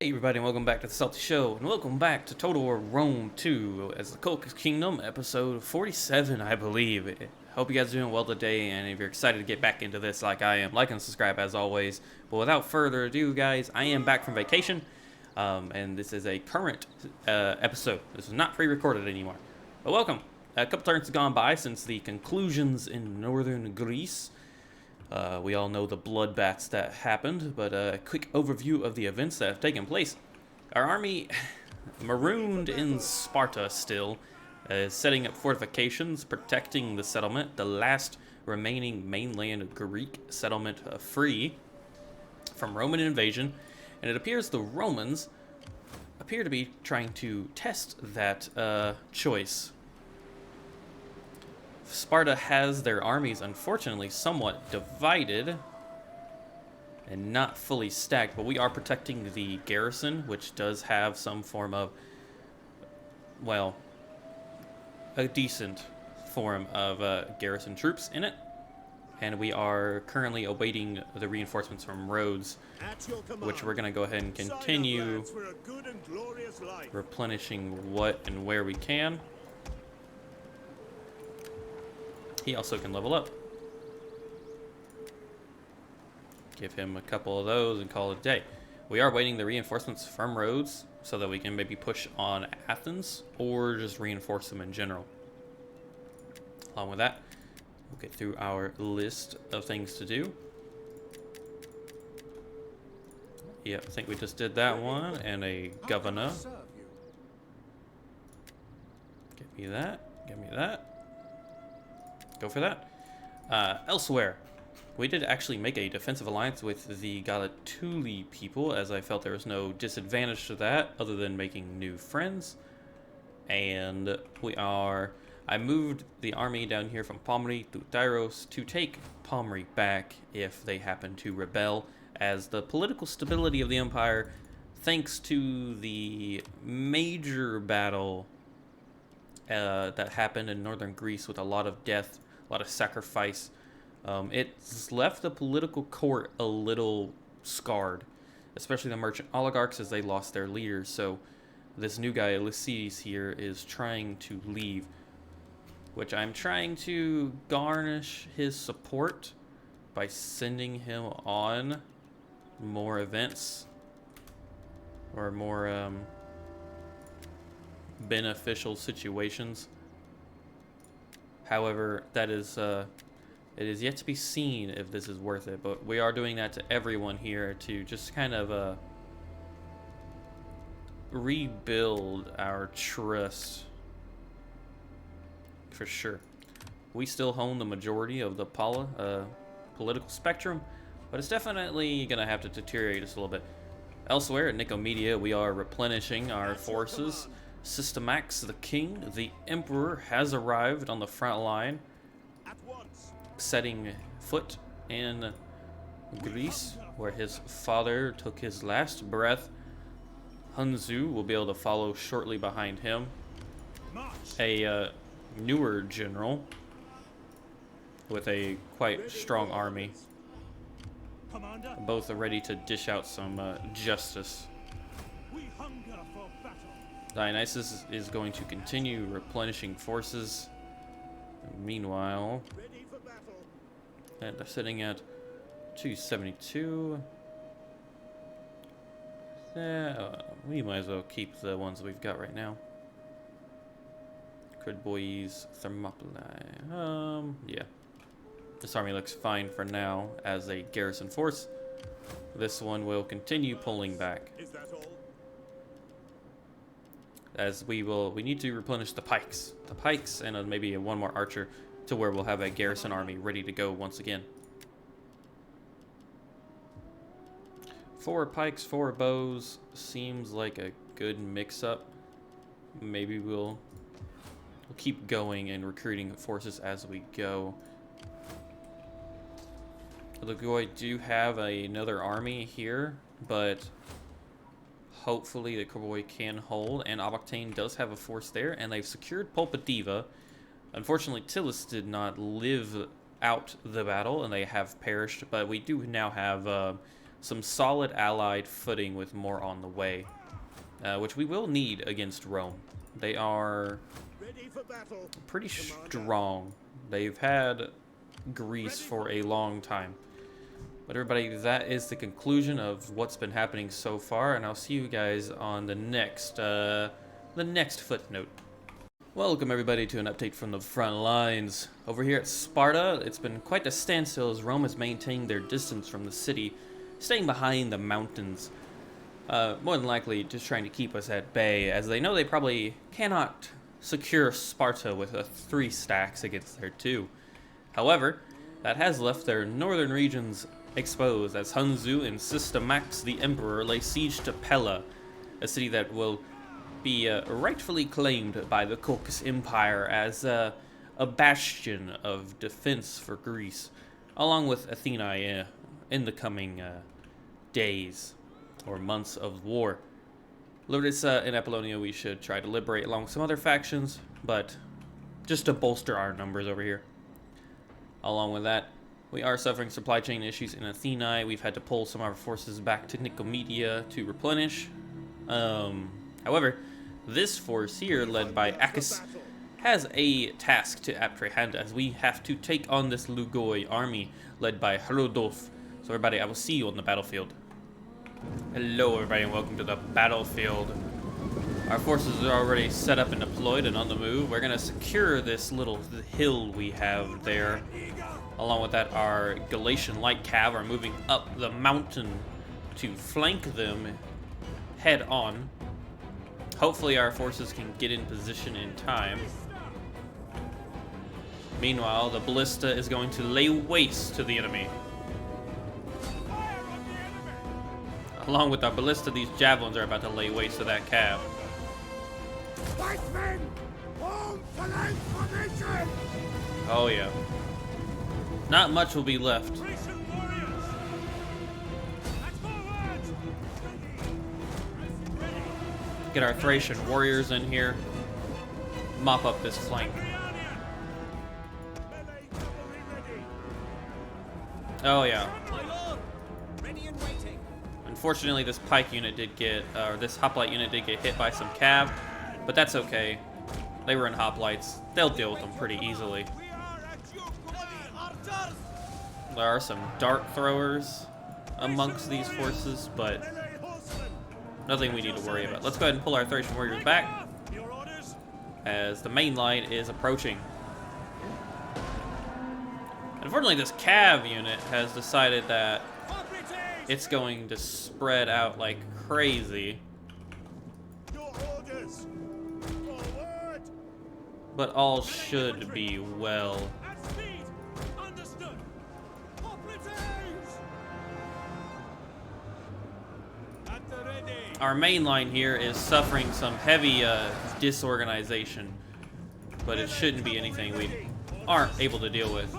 Hey everybody, and welcome back to the SaltyyShow, and welcome back to Total War Rome 2 as the Kolkhis Kingdom, episode 47, I believe. Hope you guys are doing well today, and if you're excited to get back into this like I am, like and subscribe as always. But without further ado, guys, I am back from vacation, and this is a current episode. This is not pre-recorded anymore. But welcome. A couple turns have gone by since the conclusions in northern Greece. We all know the bloodbaths that happened, but a quick overview of the events that have taken place. Our army, marooned in Sparta still, is setting up fortifications, protecting the settlement, the last remaining mainland Greek settlement free from Roman invasion, and it appears the Romans appear to be trying to test that choice. Sparta has their armies, unfortunately, somewhat divided and not fully stacked, but we are protecting the garrison, which does have some form of, well, a decent form of garrison troops in it. And we are currently awaiting the reinforcements from Rhodes, which we're going to go ahead and continue replenishing what and where we can. He also can level up. Give him a couple of those and call it a day. We are waiting the reinforcements from Rhodes so that we can maybe push on Athens or just reinforce them in general. Along with that, we'll get through our list of things to do. Yeah, I think we just did that one, and a governor. Give me that. Give me that. Go for that. Elsewhere, we did actually make a defensive alliance with the Galatuli people, as I felt there was no disadvantage to that other than making new friends. And I moved the army down here from Pomri to Tyros to take Pomri back if they happen to rebel, as the political stability of the empire, thanks to the major battle that happened in northern Greece with a lot of death, a lot of sacrifice. It's left the political court a little scarred, especially the merchant oligarchs, as they lost their leaders. So this new guy, Lycides here, is trying to leave, which I'm trying to garnish his support by sending him on more events or more beneficial situations. However, that is it is yet to be seen if this is worth it, but we are doing that to everyone here to just kind of rebuild our trust for sure. We still own the majority of the political spectrum, but it's definitely gonna have to deteriorate us a little bit. Elsewhere at Nicomedia, we are replenishing our forces. Systemax, the king, the emperor, has arrived on the front line, setting foot in Greece, where his father took his last breath. Hunzu will be able to follow shortly behind him, a newer general with a quite strong army. Both are ready to dish out some justice. Dionysus is going to continue replenishing forces. Meanwhile, they're sitting at 272. We might as well keep the ones we've got right now. Cridboys, Thermopylae. Yeah. This army looks fine for now as a garrison force. This one will continue pulling back, as we need to replenish the pikes, and maybe one more archer, to where we'll have a garrison army ready to go once again. 4 pikes, 4 bows seems like a good mix-up. Maybe we'll keep going and recruiting forces as we go. The Goi do have another army here, but hopefully the Koroi can hold, and Aboctane does have a force there, and they've secured Pulpadiva. Unfortunately, Tillus did not live out the battle, and they have perished, but we do now have some solid allied footing with more on the way, which we will need against Rome. They are pretty strong. They've had Greece for a long time. But everybody, that is the conclusion of what's been happening so far, and I'll see you guys on the next footnote. Welcome everybody to an update from the front lines. Over here at Sparta, it's been quite a standstill as Rome has maintained their distance from the city, staying behind the mountains. More than likely just trying to keep us at bay, as they know they probably cannot secure Sparta with 3 stacks against their 2. However, that has left their northern regions exposed as Hunzu and Systemax the Emperor lay siege to Pella, a city that will be rightfully claimed by the Kolkhis Empire as a bastion of defense for Greece, along with Athena in the coming days or months of war. Larissa and Apollonia we should try to liberate along with some other factions, but just to bolster our numbers over here. Along with that, we are suffering supply chain issues in Athena. We've had to pull some of our forces back to Nicomedia to replenish. However, this force here, led by Akis, has a task to apprehend as we have to take on this Lugoi army led by Herodolf. So everybody, I will see you on the battlefield. Hello everybody and welcome to the battlefield. Our forces are already set up and deployed and on the move. We're going to secure this little hill we have there. Along with that, our Galatian light cav are moving up the mountain to flank them head on. Hopefully our forces can get in position in time. Meanwhile, the ballista is going to lay waste to the enemy. Along with our ballista, these javelins are about to lay waste to that cav. Oh yeah. Not much will be left. Get our Thracian warriors in here. Mop up this flank. Oh yeah. Unfortunately, this pike unit did get, or this hoplite unit did get hit by some cav, but that's okay. They were in hoplites. They'll deal with them pretty easily. There are some dart throwers amongst these forces, but nothing we need to worry about. Let's go ahead and pull our Thracian warriors back as the main line is approaching. Unfortunately, this cav unit has decided that it's going to spread out like crazy. But all should be well. Our main line here is suffering some heavy disorganization, but it shouldn't be anything we aren't able to deal with.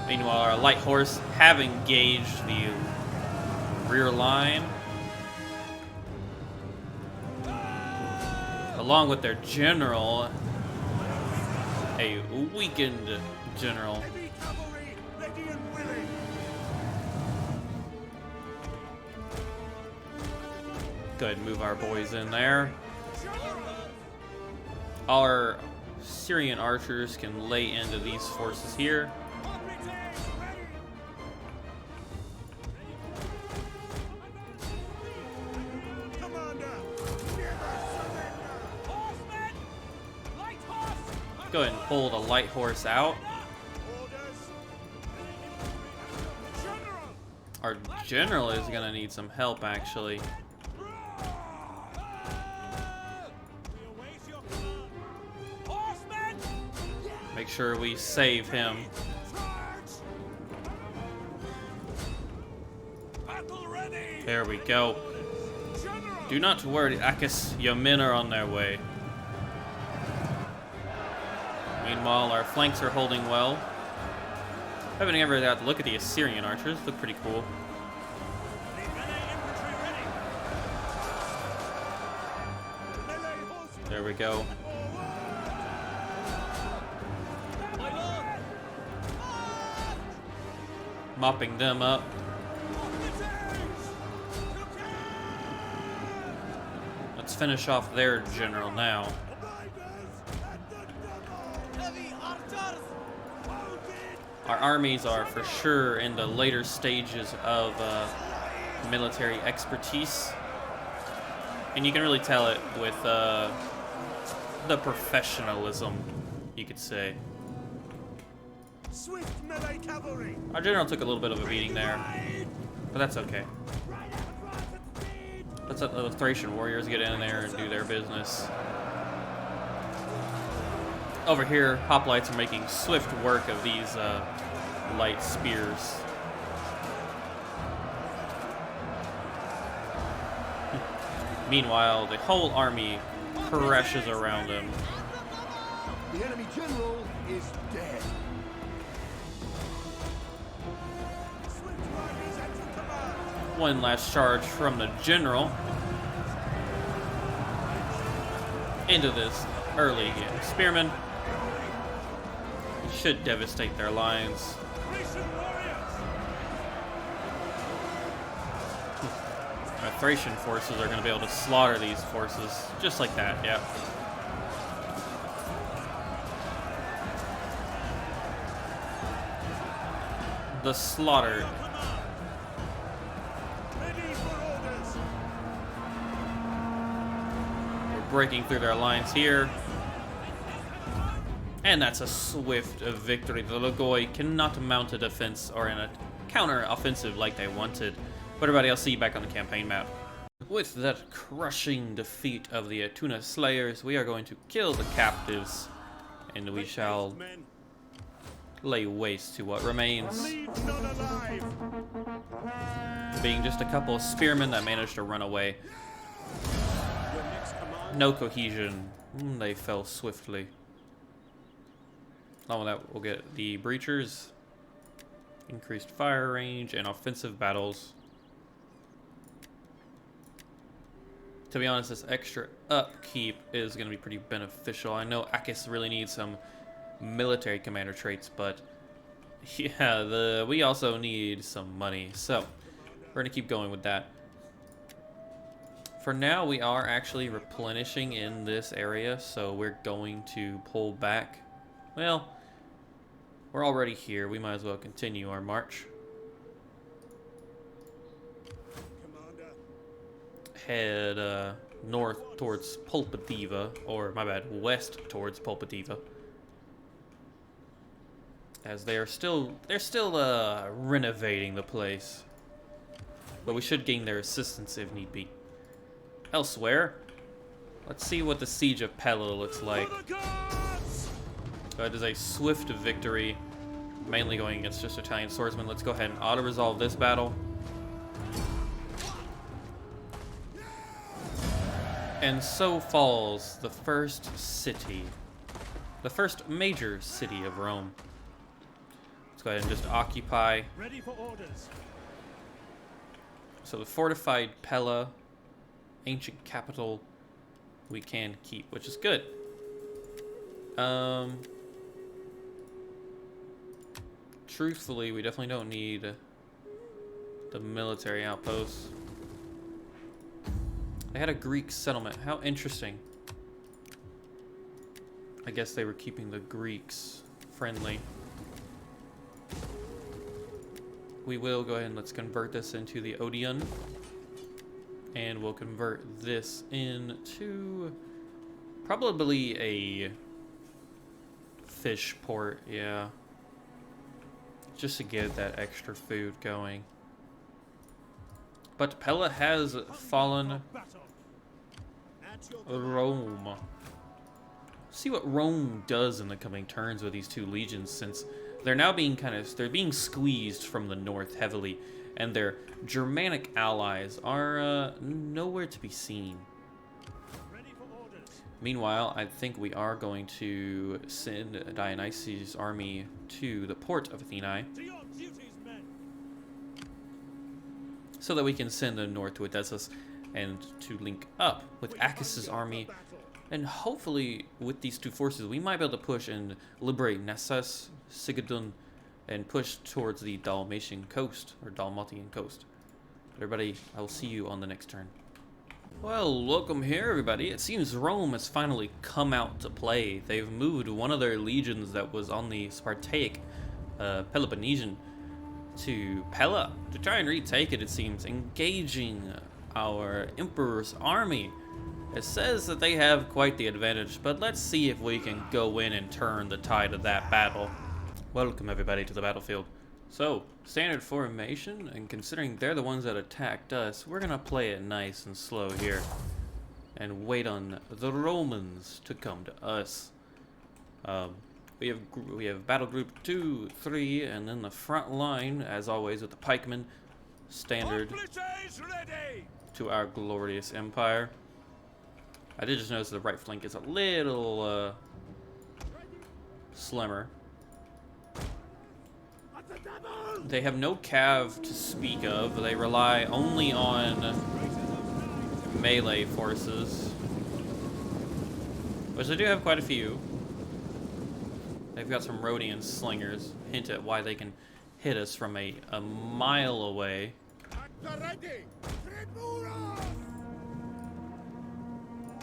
Meanwhile, our light horse have engaged the rear line, along with their general, a weakened general. Go ahead and move our boys in there. Our Syrian archers can lay into these forces here. Go ahead and pull the light horse out. Our general is gonna need some help, actually. Make sure we save him. There we go. Do not worry, Akis, your men are on their way. Meanwhile, our flanks are holding well. I haven't ever got to look at the Assyrian archers. Look pretty cool. There we go. mopping them up. Let's finish off their general now. Our armies are for sure in the later stages of military expertise. And you can really tell it with the professionalism, you could say. Swift melee cavalry. Our general took a little bit of a beating there, but that's okay. Let's let the Thracian warriors get in there and do their business. Over here, hoplites are making swift work of these light spears. Meanwhile, the whole army crashes around him. The enemy general is dead. One last charge from the general into this early spearman. It should devastate their lines. Our Thracian forces are going to be able to slaughter these forces just like that, yeah. The slaughter. We're breaking through their lines here. And that's a swift victory. The Logoi cannot mount a defense or in a counter-offensive like they wanted. But everybody, I'll see you back on the campaign map. With that crushing defeat of the Tuna Slayers, we are going to kill the captives. And we shall lay waste to what remains. Being just a couple of spearmen that managed to run away. No cohesion. They fell swiftly. Along with that, we'll get the breachers, increased fire range, and offensive battles. To be honest, this extra upkeep is going to be pretty beneficial. I know Akis really needs some military commander traits, but yeah, we also need some money. So we're going to keep going with that. For now, we are actually replenishing in this area, so we're going to pull back. Well, we're already here. We might as well continue our march. Head north towards Pulpadiva, or my bad, west towards Pulpadiva, as they're still renovating the place, but we should gain their assistance if need be. Elsewhere, let's see what the siege of Pella looks like. It is a swift victory, mainly going against just Italian swordsmen. Let's go ahead and auto-resolve this battle. And so falls the first city, the first major city of Rome. Let's go ahead and just occupy. Ready for orders. So the fortified Pella, ancient capital, we can keep, which is good. Truthfully, we definitely don't need the military outposts. They had a Greek settlement. How interesting. I guess they were keeping the Greeks friendly. We will go ahead and let's convert this into the Odeon. And we'll convert this into probably a fish port, yeah. Just to get that extra food going. But Pella has fallen. Rome. See what Rome does in the coming turns with these two legions, since they're now being they're being squeezed from the north heavily, and their Germanic allies are nowhere to be seen. Meanwhile, I think we are going to send Dionysius' army to the port of Athenae, so that we can send them north to Odysseus and to link up with Akis' army. And hopefully with these two forces, we might be able to push and liberate Nessus, Sigadun, and push towards the Dalmatian coast, or Dalmatian coast. Everybody, I will see you on the next turn. Well, welcome here, everybody. It seems Rome has finally come out to play. They've moved one of their legions that was on the Spartaic Peloponnesian to Pella to try and retake it, it seems, engaging our Emperor's army. It says that they have quite the advantage, but let's see if we can go in and turn the tide of that battle. Welcome, everybody, to the battlefield. So, standard formation, and considering they're the ones that attacked us, we're gonna play it nice and slow here and wait on the Romans to come to us. We have battle group 2, 3, and then the front line, as always, with the pikemen, standard to our glorious empire. I did just notice the right flank is a little slimmer. They have no cav to speak of. They rely only on melee forces, which they do have quite a few. They've got some Rhodian slingers. Hint at why they can hit us from a mile away.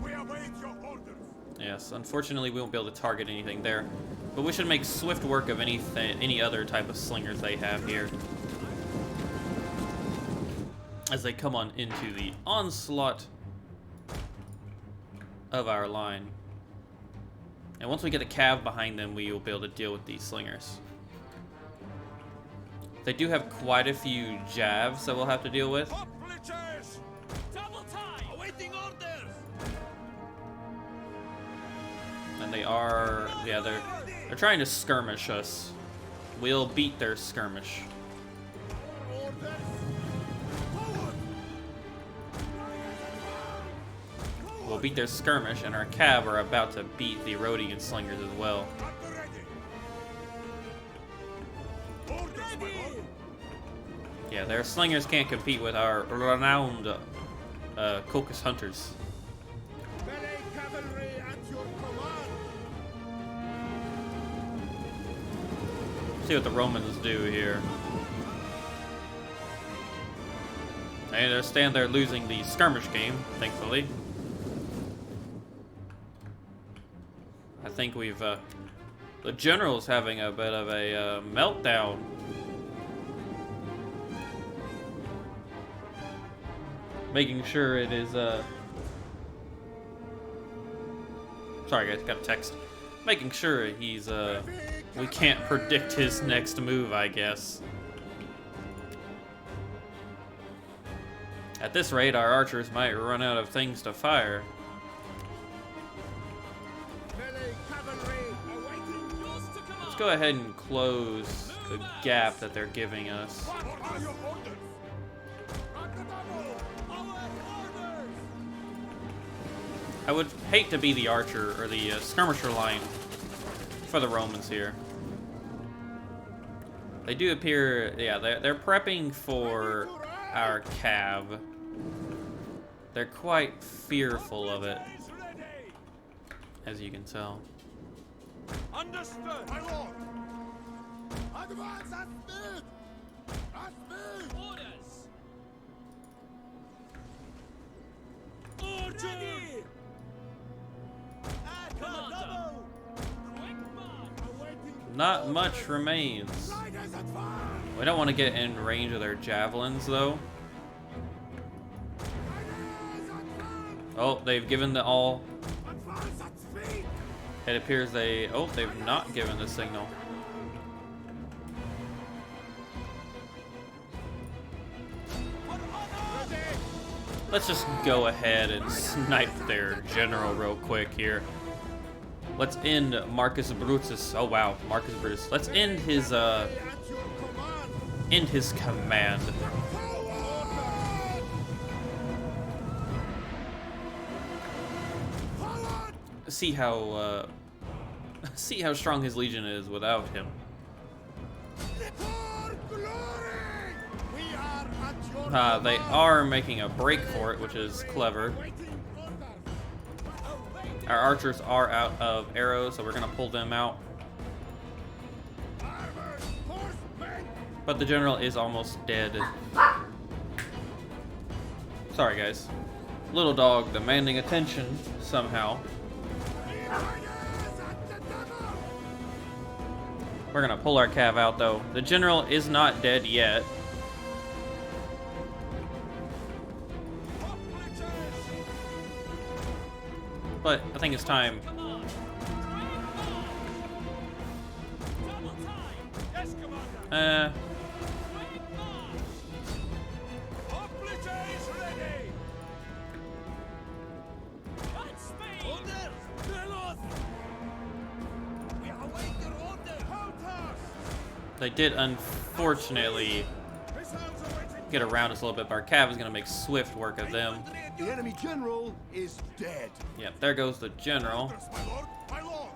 We await your orders. Yes, unfortunately we won't be able to target anything there, but we should make swift work of any other type of slingers they have here as they come on into the onslaught of our line. And once we get a cav behind them, we will be able to deal with these slingers. They do have quite a few jabs that we'll have to deal with. And they are, yeah, they're trying to skirmish us. We'll beat their skirmish. We'll beat their skirmish, and our cav are about to beat the Rhodian slingers as well. Yeah, their slingers can't compete with our renowned Kolkhis hunters. See what the Romans do here. I understand they're losing the skirmish game, thankfully. I think we've, the general's having a bit of a meltdown. Making sure it is, sorry guys, got a text. Making sure he's, we can't predict his next move, I guess. At this rate, our archers might run out of things to fire. Let's go ahead and close the gap that they're giving us. I would hate to be the archer or the skirmisher line for the Romans here. They do appear, yeah, they're prepping for our cav. They're quite fearful of it, as you can tell. Understood, my lord. Advance at speed. At speed. Orders. Order. Not much remains. We don't want to get in range of their javelins, though. Oh, they've given the all. It appears they... Oh, they've not given the signal. Let's just go ahead and snipe their general real quick here. Let's end Marcus Brutus. Oh wow, Marcus Brutus. Let's end his command. See how strong his legion is without him. They are making a break for it, which is clever. Our archers are out of arrows, so we're gonna pull them out. But the general is almost dead. Sorry, guys. Little dog demanding attention somehow. We're gonna pull our cav out, though. The general is not dead yet. But I think it's time. They did unfortunately get around us a little bit, but our cav is going to make swift work of them. The enemy general is dead. Yep, there goes the general. My lord, my lord.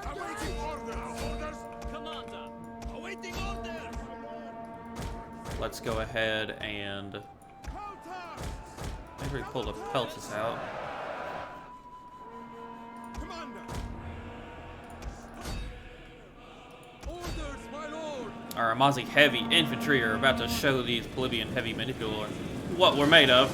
Awaiting orders. Commander, awaiting orders. Let's go ahead and maybe pull the pelts out. Commander. Orders, my lord. Our Amazi heavy infantry are about to show these plebeian heavy manipulator what we're made of.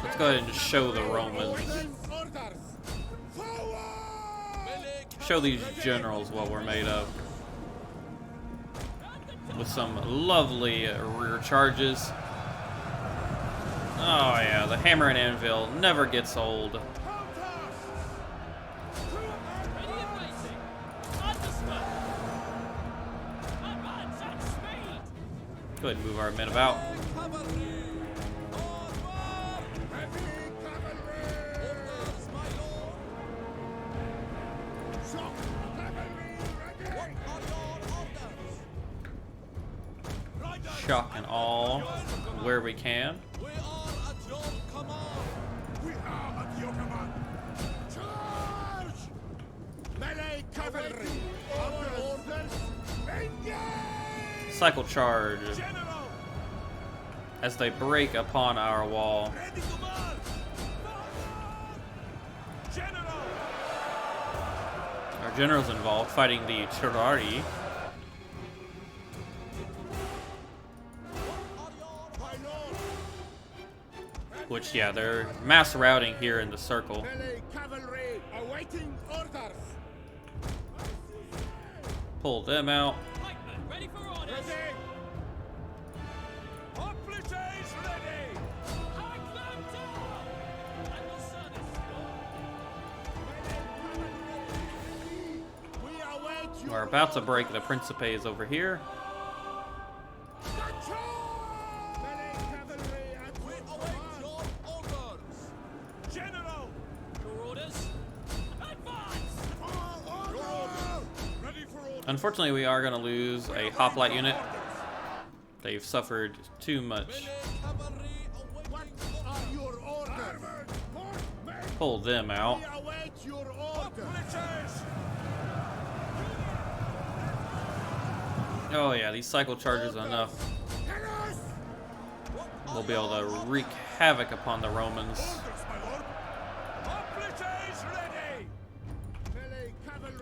Let's go ahead and show the Romans. Show these generals what we're made of. With some lovely rear charges. Oh yeah, the hammer and anvil never gets old. Go ahead and move our men about. Shock and all where we can. We are at your command. We are at your command. Charge! Melee cavalry. Orders. Engage! Cycle charge General. as they break upon our wall. Ready to march. General. Our general's involved fighting the Turari. Which, yeah, they're mass routing here in the circle. Melee cavalry awaiting orders. Pull them out. Ready for orders. Ready. Hoplites ready. Hack them down. And the sun is gone. We await you. We're about to break the Principes over here. Unfortunately, we are going to lose a hoplite unit. They've suffered too much. Pull them out. Oh yeah, these cycle charges are enough. We'll be able to wreak havoc upon the Romans.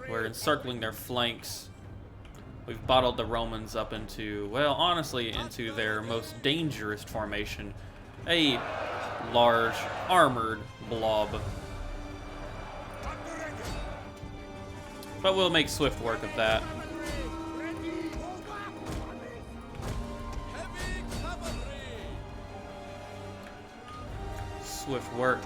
We're encircling their flanks. We've bottled the Romans up into, well, honestly, into their most dangerous formation. A large, armored blob. But we'll make swift work of that. Swift work.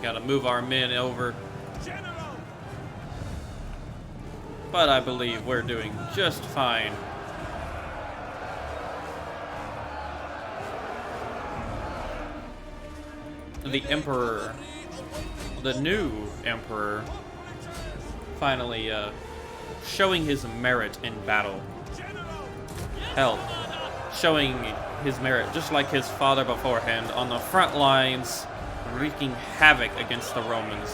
Gotta move our men over. But I believe we're doing just fine. The Emperor, the new Emperor, finally showing his merit in battle. health, showing his merit, just like his father beforehand, on the front lines, wreaking havoc against the Romans.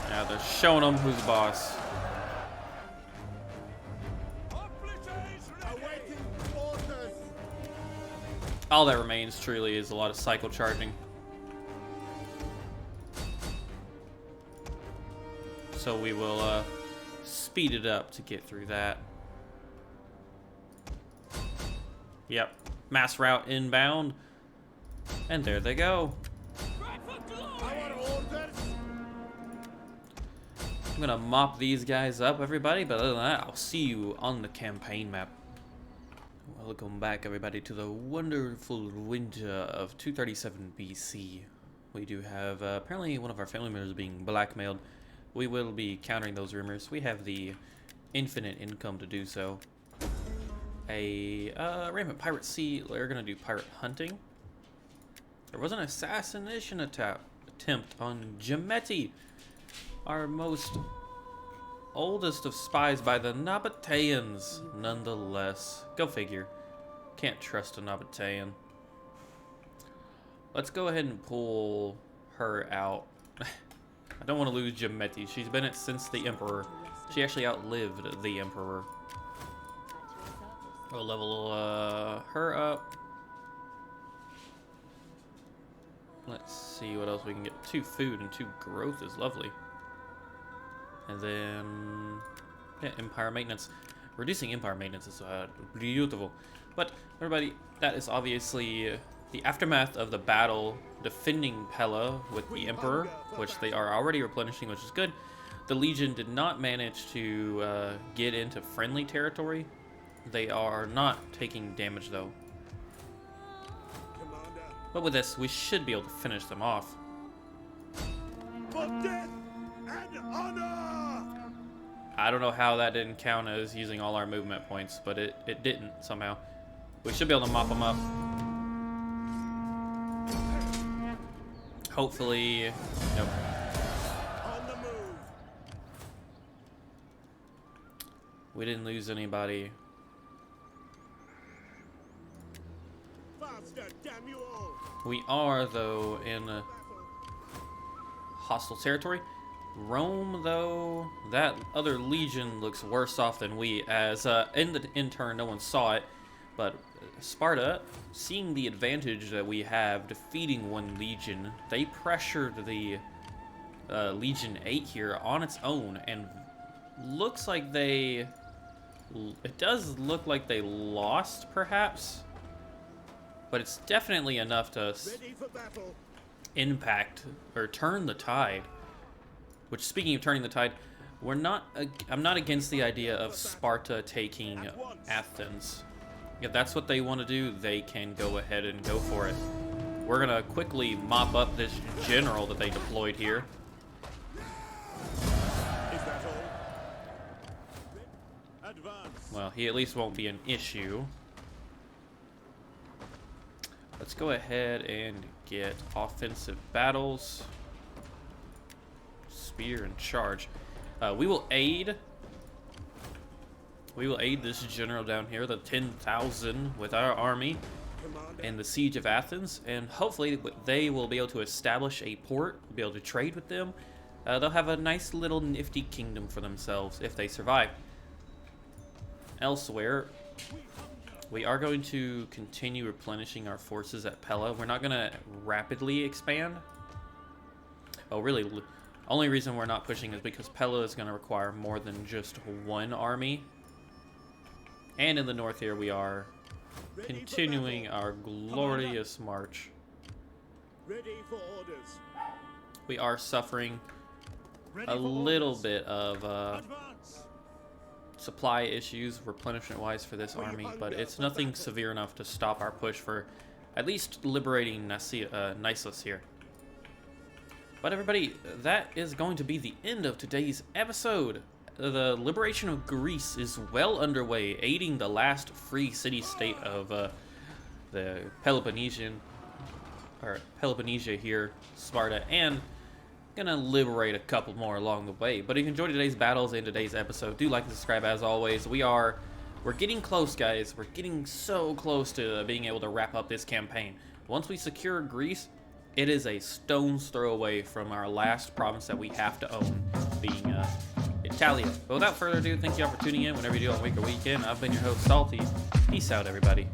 Yeah, they're showing them who's boss. All that remains truly is a lot of cycle charging. So we will speed it up to get through that. Yep, mass route inbound. And there they go. I'm gonna mop these guys up, everybody, but other than that, I'll see you on the campaign map. Welcome back, everybody, to the wonderful winter of 237 BC. We do have apparently one of our family members being blackmailed. We will be countering those rumors. We have the infinite income to do so. A rampant pirate sea. We're gonna do pirate hunting. There was an assassination attempt on Gemetti, our most oldest of spies, by the Nabateans, nonetheless. Go figure. Can't trust a Nabatean. Let's go ahead and pull her out. I don't want to lose Gemetti. She's been it since the Emperor. She actually outlived the Emperor. We'll level her up. Let's see what else we can get. 2 food and 2 growth is lovely. And then, yeah, empire maintenance. Reducing empire maintenance is beautiful. But everybody, that is obviously the aftermath of the battle defending Pella with the Emperor, which they are already replenishing, which is good. The Legion did not manage to get into friendly territory. They are not taking damage though. But with this, we should be able to finish them off. For death and honor! I don't know how that didn't count as using all our movement points, but it didn't somehow. We should be able to mop them up. Hopefully, nope. On the move. We didn't lose anybody. Faster, damn you all! We are, though, in hostile territory. Rome, though, that other legion looks worse off than we, as in turn, no one saw it, but Sparta, seeing the advantage that we have defeating one legion, they pressured the Legion 8 here on its own, and looks like it does look like they lost, perhaps, but it's definitely enough to Ready for battle. impact or turn the tide. Which, speaking of turning the tide, I'm not against the idea of Sparta taking Athens. If that's what they want to do, they can go ahead and go for it. We're gonna quickly mop up this general that they deployed here. Is that all? Advance. Well, he at least won't be an issue. Let's go ahead and get offensive battles. Spear and charge. We will aid this general down here, the 10,000, with our army in the siege of Athens, and hopefully they will be able to establish a port, be able to trade with them. They'll have a nice little nifty kingdom for themselves if they survive. Elsewhere, we are going to continue replenishing our forces at Pella. We're not going to rapidly expand. Oh, really? Only reason we're not pushing is because Pella is going to require more than just one army. And in the north here, we are continuing our glorious march. Ready for orders. We are suffering Ready a for little orders. bit of Advance. supply issues, replenishment-wise, for this army, but it's nothing severe enough to stop our push for at least liberating Nisus here. But everybody, that is going to be the end of today's episode. The liberation of Greece is well underway, aiding the last free city-state of the Peloponnesian, or Peloponnesia here, Sparta, and Gonna liberate a couple more along the way. But if you enjoyed today's battles and today's episode, do like and subscribe as always. We're getting close, guys. We're getting so close to being able to wrap up this campaign. Once we secure Greece, it is a stone's throw away from our last province that we have to own, being Italia. But without further ado, thank you all for tuning in whenever you do on week or weekend. I've been your host, Salty. Peace out, everybody.